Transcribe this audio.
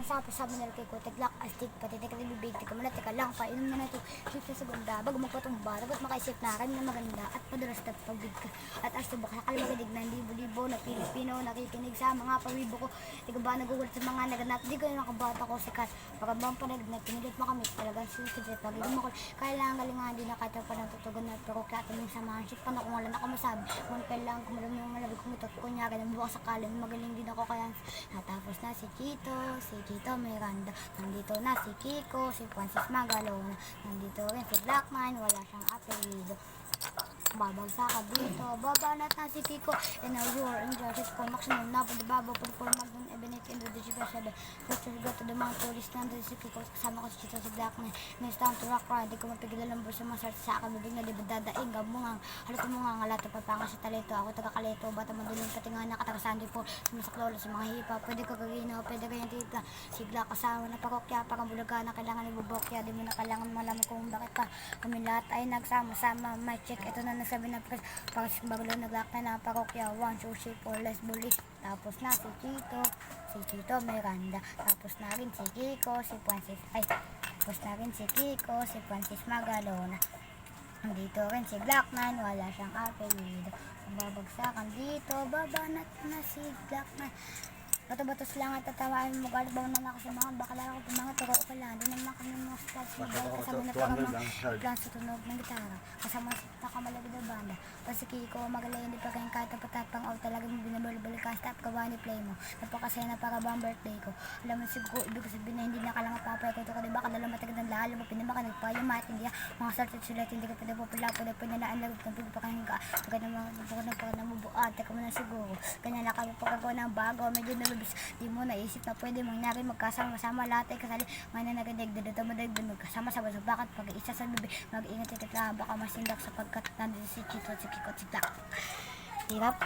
Masabi sa minal kay ko, tiglak, astig, pati teka bibig, teka muna, teka lang, painom na na ito, shoot sa segunda, bago magpatumba, dapat makaisip na kami na maganda, at madalas na pagbig ka, at asubok na kalmagadig na libo-libo na Pilipino, nakikinig sa mga pawibo ko, tiga ba nagugulat sa mga naganap, di ko yung nakabata ko sikat, pagkabang panagnat, pinilit makamit, talagang susigit, pagiging makul, kailangan galingan, di na kahit pa natutugan na, pero kaya tuming samahan, shit pa na kung wala na ako masabi, kung kailangan kumalam yung malabig kong ito, kunyari, nabukas sa kalan, magaling din ako kaya, natapos na si Chito Miranda, nandito na si Kiko, si Francis Magalona, nandito rin si Blackman, wala siyang apelido. Babagsak ka dito, babanat na si Kiko, and now you are in justice for maximum na pagbabaw for Magdon Ebenet in the Digital 7. Let's go to the mga tourist nandun si Kiko, kasama ko si Chito si Blackman, next time to rock ride, di ko mapigilan ang bursa masart sa akin, bibig na di ba dadaing, gamungang, halato mo nga nga lato, papanga sa talento, ako taga-kalito, bata madulong pati nga nakataga-sandi po, sumasaklolo sa mga hipa, pwede ko gagino, pwede kayang tita, sigla kasama na parokya, parang bulaga na kailangan ibubokya, di mo na kailangan malaman kung bakit pa, kami lahat ay nagsama-sama, may check, ito na nasabi na press, pag baglo naglakta na parokya, 1, 2, 3, 4, let's bully, tapos na si Chito Miranda, tapos na rin si Kiko, si Francis, tapos na rin si Kiko, si Francis Magalona, dito rin si Blackman, wala siyang apelido, babagsakan dito, babanat na si Blackman, bato-batos lang at tatawaan mo galit ba na kasi mga bakala ako mga turo ko lang din naman kami mga stars kasama na parang mga plan sa tunog ng gitara kasama sa kamalagid na banda kasi Kiko magaling hindi pa kayong kahit napatapang out talaga mo binabalik ka stop gawa ni play mo napakasaya na para ba ang birthday ko alam mo siguro ibig sabihin na hindi na kalang papay ko ito ka diba kadala matagad ng lalo mo pinamaka nagpayo mat hindi mga stars at sulat hindi ka pwede po pala pwede na anlag kung pwede pa kayong ka pagka naman mabubuan teka mo na siguro kanya nakapagpagawa ng bago medyo di mo naisip na pwede mangyari magkasama-sama lahat ay kasali may nagadig dito madagdag magkasama-sama sa bakit pag-isa sa bibi mag-ingat ito baka masindak sapagkat nandito si Chito at si Kiko at si Black hirap